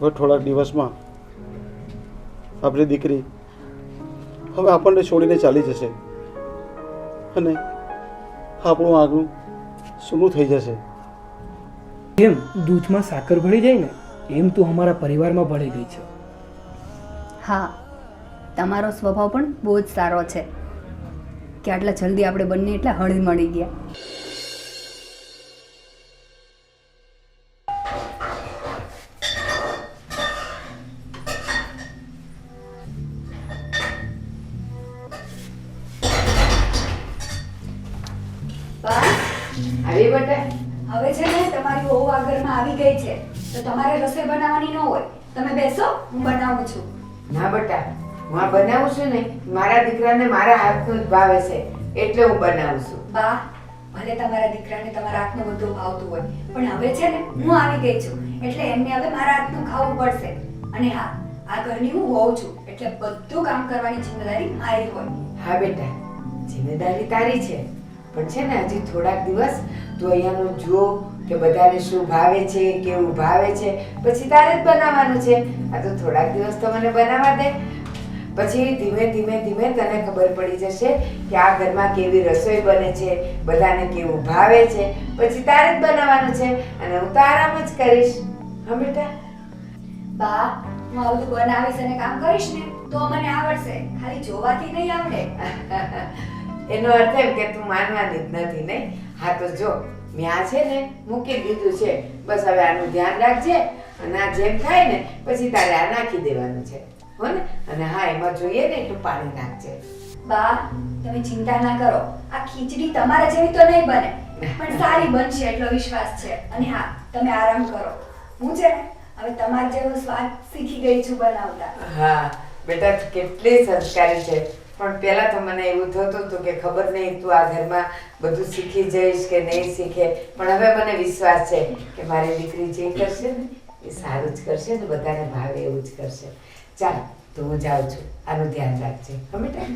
હવે થોડાક દિવસમાં આપણી દીકરી હવે આપણને છોડીને ચાલી જશે અને આપણું આગળ સૂનું થઈ જશે. જેમ દૂધમાં સાકર ભળી જાય ને એમ તું અમારા પરિવારમાં ભળી ગઈ છે. હા, તમારો સ્વભાવ પણ બહુ જ સારો છે કે આટલા જલ્દી આપણે બંને એટલા હળી મળી ગયા. આવી બેટા. હવે છે ને તમારી વહુ આ ઘરમાં આવી ગઈ છે તો તમારે રસોઈ બનાવવાની ન હોય. તમે બેસો, હું બનાવું છું. ના બેટા, હું આ બનાવું છું ને મારા દીકરાને મારા હાથનું જ ભાવે છે એટલે હું બનાવું છું. બા, ભલે તમારા દીકરાને તમારા હાથનું બધું ભાવતું હોય પણ હવે છે ને હું આવી ગઈ છું એટલે એમને હવે મારા હાથનું ખાવું પડશે. અને હા, આ ઘરની હું વહુ છું એટલે બધું કામ કરવાની જિમ્મેદારી મારી હોય. હા બેટા, જિમ્મેદારી તારી છે પણ છે ને હજી થોડાક દિવસ તું અહીંયાનું જુઓ કે બધાને શું ભાવે છે, કેવું ભાવે છે, પછી તારે જ બનાવવાનું છે. આ તો થોડાક દિવસ તો મને બનાવવા દે, પછી ધીમે ધીમે ધીમે તને ખબર પડી જશે કે આ ઘરમાં કેવી રસોઈ બને છે, બધાને કેવું ભાવે છે, પછી તારે જ બનાવવાનું છે અને હું તો આરામ જ કરીશ. હા બેટા. બા, હું આ બધું બનાવીશ અને કામ કરીશ ને તો મને આવડશે, ખાલી જોવાથી નહીં આવડે. એનો અર્થ એમ કે તું માનવાની જ નથી, નહીં? હા તો જો મેં આ છે ને મૂકી દીધું છે, બસ હવે આનું ધ્યાન રાખજે અને આ જેમ થાય ને પછી તારે આ નાખી દેવાનું છે, હો ને? અને હા, એમાં જોઈએ ને એટલું પાણી નાખજે. બા, તમે ચિંતા ના કરો, આ ખીચડી તમારા જેવી તો નહીં બને પણ સારી બનશે એટલો વિશ્વાસ છે. અને હા, તમે આરામ કરો, હું છે ને હવે તમારા જેવો સ્વાદ શીખી ગઈ છું બનાવતા. હા બેટા, તું કેટલી સંસ્કારી છે, પણ પહેલા તો મને એવું થતું હતું કે ખબર નહીં તું આ ઘરમાં બધું શીખી જઈશ કે નહીં શીખે, પણ હવે મને વિશ્વાસ છે કે મારી દીકરી જે કરશે ને એ સારું જ કરશે ને બધાને ભાવે એવું જ કરશે. ચાલ તો હું જાઉં છું, આનું ધ્યાન રાખજે. હા બેટા.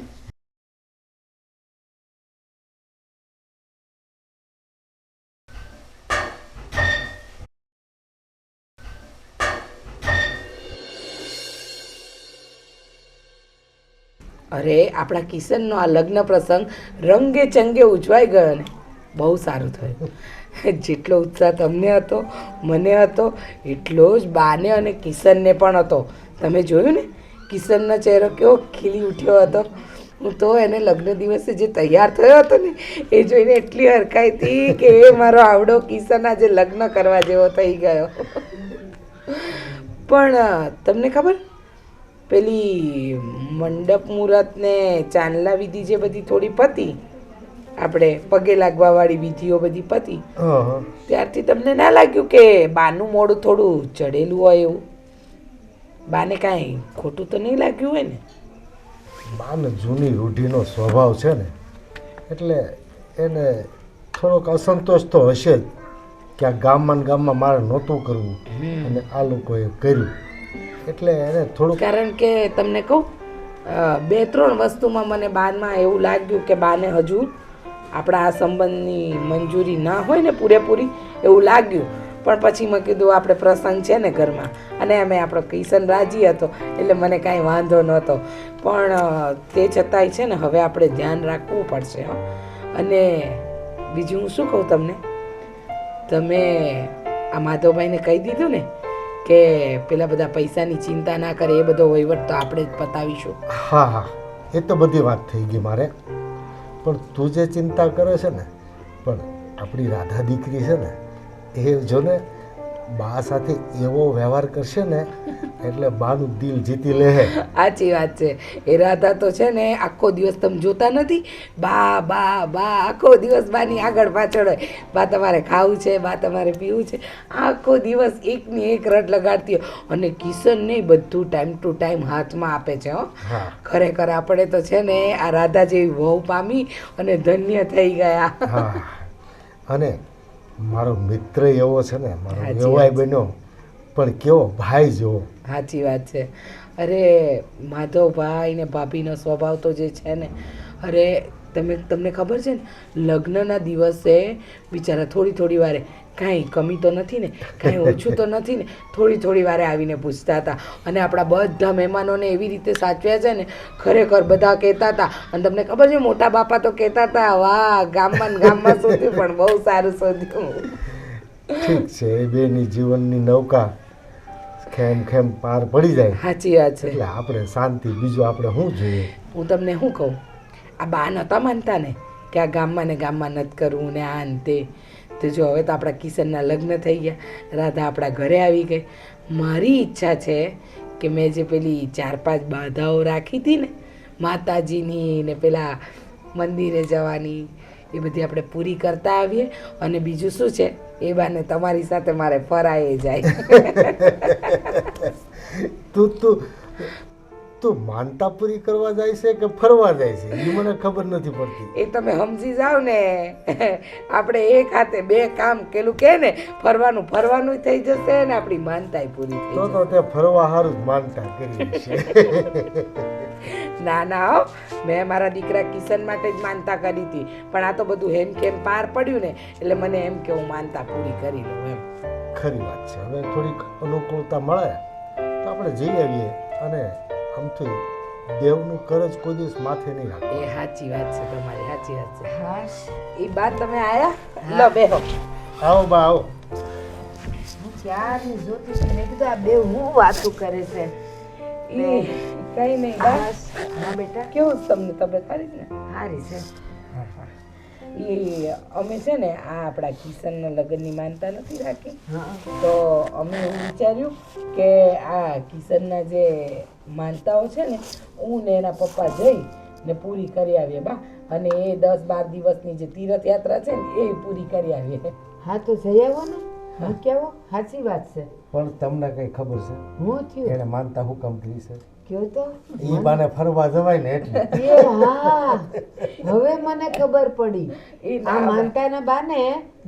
અરે આપણા કિશનનો આ લગ્ન પ્રસંગ રંગે ચંગે ઉજવાઈ ગયો ને બહુ સારું થયું. જેટલો ઉત્સાહ તમને હતો, મને હતો, એટલો જ બાને અને કિશનને પણ હતો. તમે જોયું ને કિશનનો ચહેરો કેવો ખીલી ઉઠ્યો હતો. હું તો એને લગ્ન દિવસે જે તૈયાર થયો હતો ને એ જોઈને એટલી હરખાઈ હતી કે એ મારો આવડો કિશન આજે લગ્ન કરવા જેવો થઈ ગયો. પણ તમને ખબર, પેલી મંડપ મુહૂર્ત ને ચાંદલા વિધિ જે બધી થોડી પતી, આપણે પગે લાગવાવાળી વિધિઓ બધી પતી, ત્યારથી તમને ના લાગ્યું કે બાનું મોઢું થોડું ચડેલું હોય એવું? બાને કાંઈ ખોટું તો નહીં લાગ્યું હોય ને? બાને જૂની રૂઢીનો સ્વભાવ છે ને એટલે એને થોડોક અસંતોષ તો હશે જ કે આ ગામમાં મારે નહોતું કરવું અને આ લોકોએ કર્યું એટલે એને થોડું. કારણ કે તમને કહું, 2-3 વસ્તુમાં મને બાનમાં એવું લાગ્યું કે બાને હજુ આપણા આ સંબંધની મંજૂરી ના હોય ને પૂરેપૂરી એવું લાગ્યું. પણ પછી મેં કીધું આપણે પ્રસંગ છે ને ઘરમાં અને અમે આપણો કિશન રાજી હતો એટલે મને કાંઈ વાંધો નહોતો. પણ તે છતાંય છે ને હવે આપણે ધ્યાન રાખવું પડશે. અને બીજું હું શું કહું તમને, તમે આ માધવભાઈને કહી દીધું ને કે પેલા બધા પૈસાની ચિંતા ના કરે, એ બધો વહીવટ તો આપણે જ પતાવીશું. હા, એ તો બધી વાત થઈ ગઈ મારે. પણ તું જે ચિંતા કરે છે ને, પણ આપણી રાધા દીકરી છે ને એ જો ને બા સાથે એવો વ્યવહાર કરશે ને એટલે બાનું દિલ જીતી લે. સાચી વાત છે. એ રાધા તો છે ને આખો દિવસ તમે જોતા નથી, બા બા બા આખો દિવસ બાની આગળ પાછળ હોય. બા તમારે ખાવું છે, બા તમારે પીવું છે, આખો દિવસ એકની એક રટ લગાડતી હોય. અને કિશનને બધું ટાઈમ ટુ ટાઈમ હાથમાં આપે છે. ખરેખર આપણે તો છે ને આ રાધા જેવી વહુ પામી અને ધન્ય થઈ ગયા. અને મારો મિત્ર એવો છે ને, મારો એવાય બન્યો પણ કેવો ભાઈ જેવો. સાચી વાત છે. અરે માધવભાઈ ને ભાભીનો સ્વભાવ તો જે છે ને, અરે તમને ખબર છે ને લગ્નના દિવસે બિચારા થોડી વારે કાંઈ કમી તો નથી ને, કાંઈ ઓછું તો નથી ને. થોડી થોડી વારે આવીને પૂછતા હતા અને આપણા બધા મહેમાનોને એવી રીતે સાચવ્યા છે ને, ખરેખર બધા કહેતા હતા. અને તમને ખબર છે મોટા બાપા તો કહેતા હતા, વાહ ગામમાં ને ગામમાં શોધ્યું પણ બહુ સારું શોધ્યું. ઠીક છે, એ બેની જીવનની નૌકા ખેમ ખેમ પાર પડી જાય સાચી વાત છે. એટલે આપણે શાંતિ, બીજું આપણે શું જોઈએ. હું તમને શું કહું, આ બા નહોતા માનતા ને કે આ ગામમાં ને ગામમાં નથી કરવું ને આ ને તે. તો જો હવે તો આપણા કિશનના લગ્ન થઈ ગયા, રાધા આપણા ઘરે આવી ગઈ. મારી ઈચ્છા છે કે મેં જે પેલી 4-5 બાધાઓ રાખી હતી ને માતાજીની ને પેલા મંદિરે જવાની, એ બધી આપણે પૂરી કરતા આવીએ. અને બીજું શું છે, એ બાને તમારી સાથે મારે ફરાય જાય. તું માનતા પૂરી કરવા જાય છે કે ફરવા જાય છે એ મને ખબર નથી પડતી. એ તમે સમજી જાઓ ને, આપણે એક હાથે 2 કામ પેલું કે ને, ફરવાનું થઈ જશે ને આપણી માનતાય પૂરી થઈ તો જશે. તે ફરવા સારું જ માનતા કરી છે. ના ના હો, મેં મારા દીકરા કિશન માટે જ માનતા કરી હતી, પણ આ તો બધું હેમખેમ પાર પડ્યું ને એટલે મને એમ કે હું માનતા પૂરી કરી લઉં એમ. ખરી વાત છે. હવે થોડીક અનુકૂળતા મળે તો આપણે જઈ આવીએ. અને આમ તો દેવનું કરજ કોઈ દિવસ માથે નહીં રાખે. એ સાચી વાત છે તમારી, સાચી વાત છે. હાશ એ બાદ તમે આયા, લો બેહો. આવો બા આવો. હું ક્યારની જોતી હતી, મેં કીધું આ બે હું વાતું કરે છે. ઈ કઈ નહીં બા. હાશ હા બેટા કેવું છે તમને, તબિયત સારી છે ને? સારી છે. એ અમે છે ને આ આપણા કિશનના લગ્નની માનતા નથી રાખી, હા તો અમે એવું વિચાર્યું કે આ કિશનના જે માનતાઓ છે ને હું ને એના પપ્પા જઈ ને પૂરી કરી આવીએ બા. અને એ 10-12 દિવસની જે તીર્થયાત્રા છે ને એ પૂરી કરી આવીએ. હા તો જઈ આવો ને, હું કેવો સાચી વાત છે. પણ તમને કઈ ખબર છે હું થયું એને માનતા હું કામ કરી છે? કયો તો એ બાને ફરવા જવાય ને એટલે. એ હા હવે મને ખબર પડી. એ આ ના માનતાના બાને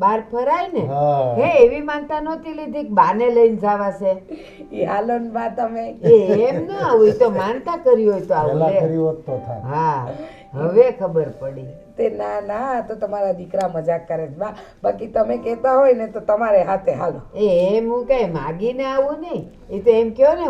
બાર ફરાય ને, હા. હે એવી માનતા નહોતી લીધી કે બાને લઈને જવા છે. એ હાલો ને બા તમે. એમ ન આવું, ઈ તો માનતા કરી હોય તો આવું પેલા લે. કરી હોત તો થાય. હા હવે ખબર પડી. તે ના ના, આ તો તમારા દીકરા મજાક કરે છે બા. બાકી તમે કહેતા હોય ને તો તમારે હાથે હાલો. એમ હું કઈ માગીને આવું નહીં, એ તો એમ કયો ને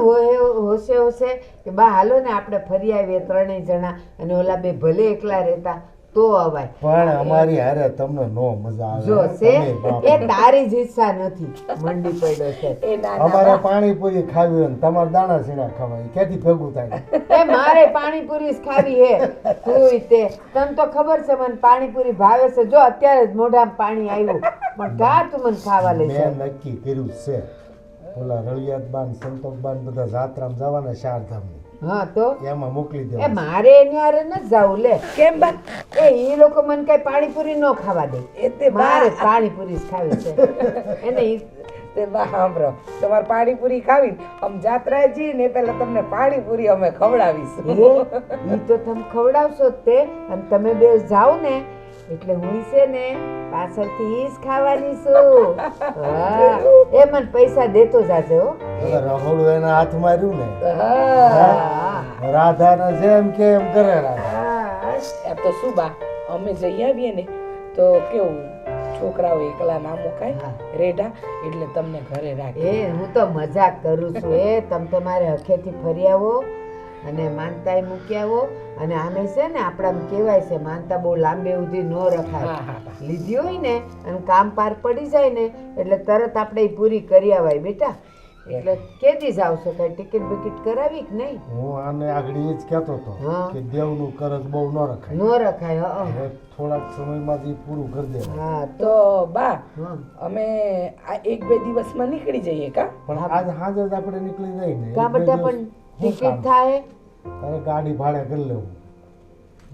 હોશે હોશે કે બા હાલો ને આપણે ફરી આવીએ 3 જણા, અને ઓલા બે ભલે એકલા રહેતા તો અવાય. પણ અમારી હારે તમને નો મજા આવે. જો છે તમે બાપ. એ તારી જ ઈચ્છા નથી, મંડી પડ્યો છે. એ ના ના અમારે બા. પાણીપુરી ખાવી હોય ને તમારે દાણા સીણા ખાવા, ક્યાંથી ભેગું થાય? એ મારે પાણીપુરી જ ખાવી હે. તું તે તને તો ખબર છે મને પાણીપુરી ભાવે છે. જો અત્યારે જ મોઢામાં પાણી આવ્યું, પણ કા તું મને ખાવા લઈ જા. મેં નક્કી કર્યું છે, ઓલા રળિયાતબાન સંતોકબાન બધા જાત્રામાં જવાના 4 ધામની, હા તો એમાં મોકલી એ દેવા. મારે એની હારે ન જાવું લે. કેમ બા? એ લોકો મને કઈ પાણીપુરી ન ખાવા દે. એ તે મારે બા. પાણીપુરી જ ખાવી છે. એને તે બા સાંભળો, તમારે પાણીપુરી ખાવી આમ જાત્રાએ જઈએ ને પહેલા તમને પાણીપુરી અમે ખવડાવીશું. ઈ તો તમે ખવડાવશો જ તે, અને તમે બે જાવ ને એટલે હું છે ને પાછળથી ઈ જ ખાવાની છું. હા, એ મને પૈસા દેતો જાજે હો. હવે રહોડું એના હાથમાં રહ્યું ને, હા રાધાને જેમ કે એમ કરે રાધા. હા એમ તો શું બા, અમે જઈ આવીએ ને તો કેવું છોકરાઓ એકલા ના મુકાય હા. રેઢા, એટલે તમને ઘરે રાખે. એ હું તો મજાક કરું છું. એ તમે તમારે હખેથી ફરી આવો અને માનતાય મૂકી આવો. અને આમે છે ને આપણામાં કહેવાય છે માનતા બહુ લાંબે સુધી ન રખાય. હા હા બા. લીધી હોય ને અને કામ પાર પડી જાય ને એટલે તરત આપણે ઈ પૂરી કરી આવાય બેટા. એટલે કેદી જાવ છો, કઈ ટિકિટ બિકિટ કરાવી કે નહીં? હું આને આગળ એ જ કહેતો હતો હા. કે દેવનું કરજ બહુ ન રખાય. ન રખાય. હા હવે થોડાક સમયમાં જ ઈ પૂરું કરી દેવાય. હા તો તો બા હા. અમે આ 1-2 દિવસમાં નીકળી જઈએ કા? પણ આજ સાંજે જ આપણે નીકળી જાય ને, કા એક બે બેટા દિવસ પણ શું ટિકિટ કામ? થાય. તારે ગાડી ભાડે કરી લેવું,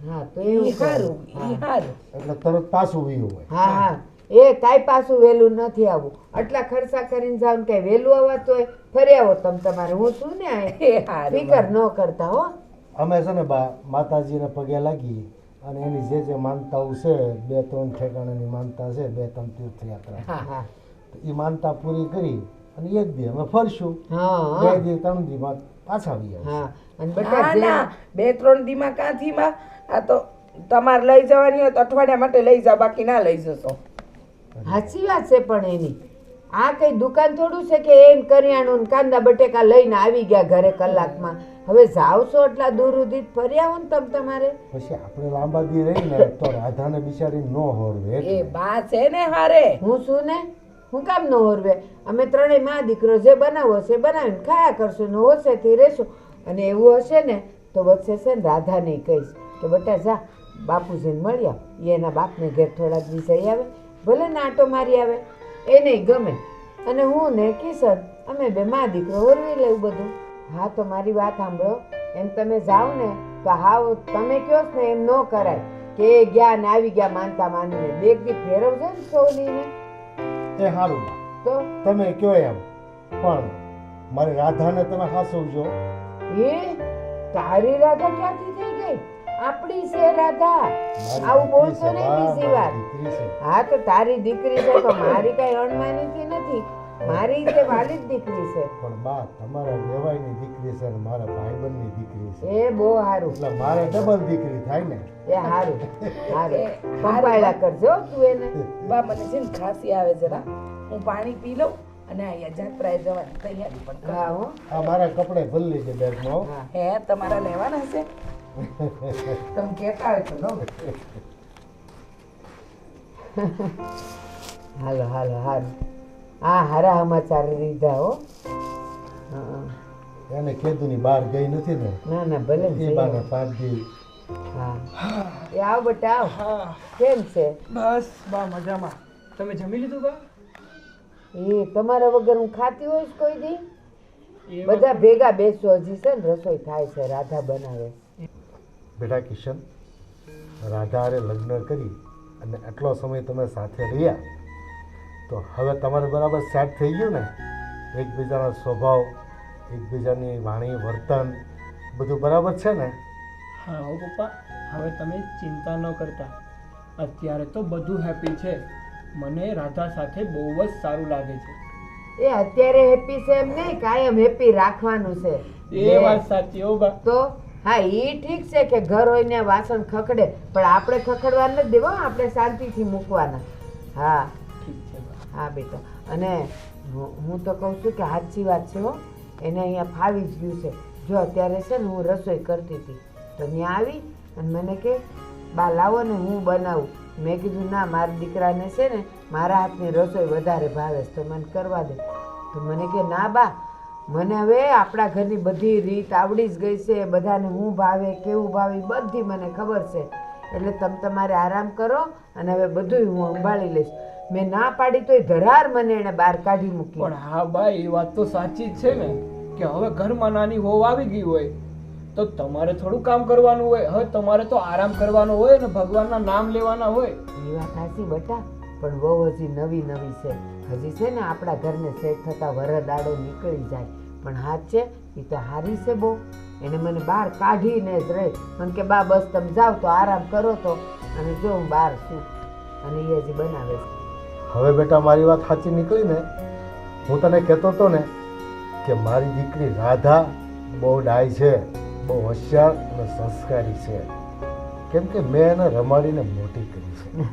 હા તો ઈ એવું સારું, કર. ઈ સારું. એટલે તરત પાછું વીયું હોય. હા હા એ કાંઈ પાછું વહેલું નથી આવું. આટલા ખર્ચા કરીને જાવ ને કઈ વહેલું આવતું હોય ફરી આવો તમે તમારે. હું છું ને આ. એ સારું ફિકર બા. ન કરતા હો. અમે છે ને બા માતાજીને પગે લાગી અને એની જે માનતાઓ છે, 2-3 ઠેકાણાની માનતા છે, 2-3 તીર્થયાત્રા, હા હા એ માનતા પૂરી કરી અને એક દી અમે ફરશું, હા 2 દી 3 દી બાદ પાછા આવી આવશું. હા અને ના બેટા ના, 2-3 દીમાં કાંથી માં? આ તો તમારે લઈ જવાની હોય તો અઠવાડિયા માટે લઈ જાઓ, બાકી ના લઈ જશો. સાચી વાત છે પણ એની આ કઈ દુકાન થોડું છે કે એમ કરિયાણું ને કાંદા બટેકા લઈને આવી ગયા ઘરે કલાકમાં. હવે જાવ છો એટલા દૂર સુધી ફરી આવો ને તમારે. પછી આપણે લાંબા દી રહીને તો રાધાને બિચારી ન હોરવે એ એટલે. બા છે ને હારે. હું શું ને હું કામ ન હોરવે? અમે ત્રણેય માં દીકરો જે બનાવવો છે બનાવીને ખાયા કરશું ને હોશેથી રહેશું. અને એવું હશે ને તો વચ્ચે છે ને રાધાને કહીશ કે બેટા જા બાપુજીને મળી આવ. એ એના બાપને ઘેર થોડાક દિવસ જઈ આવે, ભલે ને આંટો મારી આવે, એને ગમે. અને હું ને કિશન અમે બે માં દીકરો હોરવી લેવું બધું. હા તો મારી વાત સાંભળો, એમ તમે જાઓ ને તો હાવ તમે કહો ને એમ ન કરાય કે એ ગયા ને આવી ગયા માનતા માનીને. બેગ દી ફેરવજો ને સોલીને એ સારું બા, તો તમે કયો એમ, પણ મારી રાધાને તમે હાસવજો. એ તારી રાધા ક્યાંથી થઈ ગઈ? આપણી છે રાધા. આવું બોલશો નહીં બીજી વાર. દીકરી છે. હા તો તારી દીકરી છે તો મારી કઈ અણમાનીથી નથી. મારી તે વાલી જ દીકરી છે. પણ બા તમારા વેવાઈની દીકરી છે ને મારા ભાઈબંધની દીકરી છે, એ બહુ સારું. એટલે મારે ડબલ દીકરી થાય ને. એ સારું સારું પંપાયલા કરજો તું એને. બા મને છે ને ખાંસી આવે જરા, હું પાણી પી લઉં અને અહીંયા જાત્રાએ જવાની તૈયારી પણ કરું. હા હો. આ મારા કપડે ભરી છે બેગમાં. હા. હે તમારા લેવાના છે? તમે કહેતા હોય તો લઉં. હાલો હાલો હારું. હા હારા સમાચાર લીધા હો. હા એને કીધું ની બહાર ગઈ નથી ને, ના ના ભલે એ જઈ બાને આવો. 5 દી. હા એ આવ બેટા આવ. હા કેમ છે? બસ બા મજામાં. તમે જમી લીધું બા? એ તમારા વગર હું ખાતી હોઈશ કોઈ દી? એ બધા ભેગા બેસો. હજી છે ને રસોઈ થાય છે, રાધા બનાવે. બેટા કિશન, રાધા હારે લગ્ન કરી અને આટલો સમય તમે સાથે રહ્યા તો હવે તમારે બરાબર સેટ થઈ ગયું ને? એકબીજાનો સ્વભાવ, એકબીજાની વાણી, વર્તન બધું બરાબર છે ને? હા હો પપ્પા, હવે તમે ચિંતા ન કરતા. અત્યારે તો બધું હેપી છે. મને રાધા સાથે બહુ જ સારું લાગે છે. એ અત્યારે હેપી છે એમ નહીં, કાયમ હેપી રાખવાનું છે. એ વાત સાચી હો બા. તો હા એ ઠીક છે કે ઘર હોય ને વાસણ ખખડે, પણ આપણે ખખડવા નથી દેવા, આપણે શાંતિથી મૂકવાના. હા ઠીક છે બા. હા બેટા. અને હું તો કહું છું કે સાચી વાત છે હો, એને અહીંયા ફાવી જ ગયું છે. જો અત્યારે છે ને હું રસોઈ કરતી હતી તો ત્યાં આવી અને મને કે બા લાવો ને હું બનાવું. મેં કીધું ના, મારા દીકરાને છે ને મારા હાથની રસોઈ વધારે ભાવે છે તો મને કરવા દે. તો મને કે ના બા, મને હવે આપણા ઘરની બધી રીત આવડી જ ગઈ છે, બધાને હું ભાવે કેવું ભાવે બધી મને ખબર છે. એટલે તમે તમારે આરામ કરો અને હવે બધું હું સંભાળી લઈશ. મેં ના પાડી તોય ધરાર મને એણે બહાર કાઢી મૂકી. પણ હા બા, એ વાત તો સાચી જ છે ને કે હવે ઘરમાં નાની વહુ આવી ગઈ હોય તો તમારે થોડું કામ કરવાનું હોય. હવે તમારે તો આરામ કરવાનો હોય ને ભગવાનના નામ લેવાના હોય. એ વાત સાચી બેટા, પણ બહુ હજી નવી નવી છે. હજી છે ને આપણા ઘરને સેટ થતા વરદાડો નીકળી જાય. પણ હાથ છે એ તો હારી છે બહુ. એને મને બહાર કાઢીને જ રહે. મને કે બા બસ તમે જાઓ તો આરામ કરો તો. અને જો હું બહાર છું અને એ હજી બનાવે છે. હવે બેટા મારી વાત સાચી નીકળી ને? હું તને કહેતો હતો ને કે મારી દીકરી રાધા બહુ ડાય છે, બહુ હોશિયાર અને સંસ્કારી છે. કેમ કે મેં એને રમાડીને મોટી કરી છે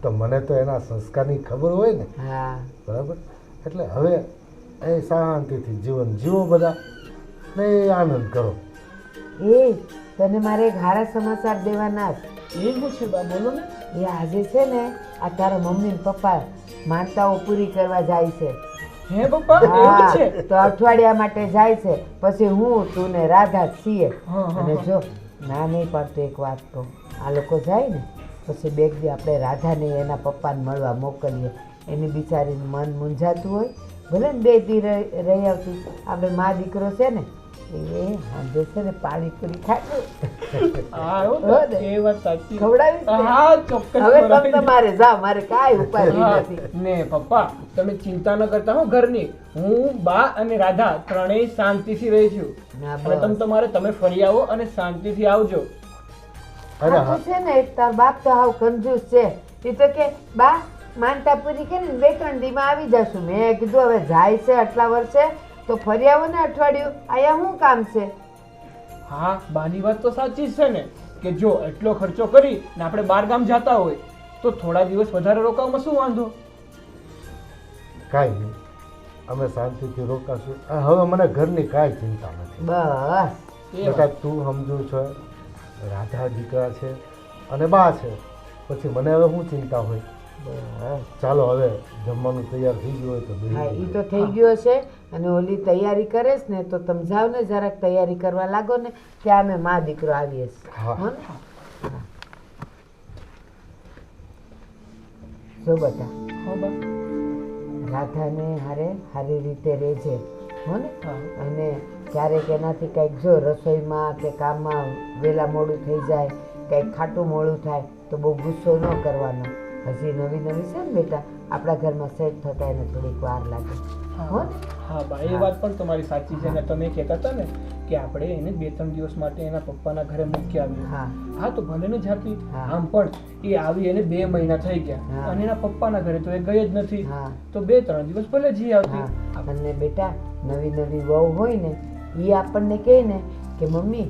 તો મને તો એના સંસ્કારની ખબર હોય ને. હા બરાબર? એટલે હવે એ શાંતિથી જીવન જીવો બધા ને આનંદ કરો. એ તને મારે એક હારા સમાચાર દેવાના જ. એ જ છે બા, બોલો ને. એ આજે છે ને આ તારા મમ્મી ને પપ્પા માનતાઓ પૂરી કરવા જાય છે. હે પપ્પા, એવું હા છે? તો અઠવાડિયા માટે જાય છે. પછી હું તું ને રાધા જ છીએ. હા, હા, અને હા. જો ના નહીં પાડતો એક વાત કહું, આ લોકો જાય ને પછી બે દી આપણે રાધાને એના પપ્પાને મળવા મોકલીએ. એની બિચારીનું મન મૂંઝાતું હોય, ભલે ને 2 દી રહી આવતું. આપણે મા દીકરો છે ને એ સાંજે છે ને પાણીપુરી ખાધું હા હો હો બા, ને? એ વાત સાચી. ખવડાવીશ ને? હા ચોક્કસ હવે તમે ખવડાવીશ. તમારે જાઓ, મારે કાંઈ ઉપાધિ હા, નથી. ને પપ્પા તમે ચિંતા ન કરતા હો ઘરની. હું બા અને રાધા ત્રણેય શાંતિથી રહી છું. ના અને બસ. તમે ફરી આવો અને શાંતિથી આવજો. અરે આ હા, તો છે ને તાર બાપ તો હાવ કંજૂસ છે. એ તો કે બા માનતા પૂરી કરીને 2-3 દીમાં આવી જશું. મેં કીધું હવે જાય છે આટલા વર્ષે તો ફરી આવો ને અઠવાડિયું. અહીંયા શું કામ છે? હા, બાની વાત તો સાચી જ છે ને કે જો એટલો ખર્ચો કરી ને આપણે બાર ગામ જતા હોય તો થોડા દિવસ વધારે રોકાવામાં શું વાંધો? કાંઈ નહીં, અમે શાંતિથી રોકાશું. હવે મને ઘરની કાંઈ ચિંતા નથી. બસ બેટા તું સમજુ છો, રાધા દીકરા છે અને બા છે, પછી મને હવે શું ચિંતા હોય? બસ ચાલો હવે જમવાનું તૈયાર થઈ ગયું હોય તો બેસી હા એ જઈએ. તો થઈ ગયો છે. અને ઓલી તૈયારી કરે છે ને તો તમે જાઓ ને જરાક તૈયારી કરવા લાગો ને ત્યાં અમે મા દીકરો આવીએ છીએ. હા. હો ને? હા. જો બધા હા બા રાધાને હારે સારી રીતે રહેજે હો ને. હા અને ક્યારેક એનાથી કંઈક જો રસોઈમાં કે કામમાં વહેલા મોડું થઈ જાય, કંઈક ખાટું મોડું થાય તો બહુ ગુસ્સો ન કરવાનો. હજી નવી નવી છે ને બેટા, આપણા ઘરમાં સેટ થતા એને થોડીક વાર લાગે હો ને. હા બા એ વાત પણ તમારી સાચી છે. ને તમે કહેતા હતા ને કે આપણે એને 2-3 દિવસ માટે એના પપ્પાના ઘરે મૂકી આવ્યું. હા હા તો ભલે ને જાતી, હા. આમ પણ એ આવી એને 2 મહિના થઈ ગયા હા. અને એના પપ્પાના ઘરે તો એ ગઈ જ નથી. હા તો 2-3 દિવસ ભલે જી આવતી. હા અને બેટા નવી નવી વહુ હોય ને એ આપણને કહે ને કે મમ્મી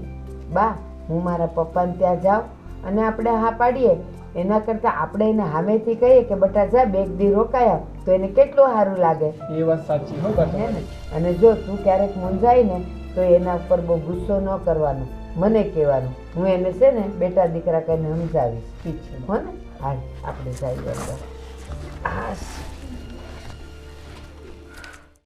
બા હું મારા પપ્પાને ત્યાં જાઉં અને આપણે હા પાડીએ, એના કરતાં આપણે એને સામેથી કહીએ કે બટા જા 2 દી રોકાયા તો એને કેટલું સારું લાગે એ વાત સાચી હો બા હે ને. તમારી. અને જો તું ક્યારેક મૂંઝાય ને તો એના ઉપર બહુ ગુસ્સો ન કરવાનો, મને કહેવાનું. હું એને છે ને બેટા દીકરા કહીને સમજાવીશ ઠીક છે બા. હો ને. હા આપણે જઈએ અંદર.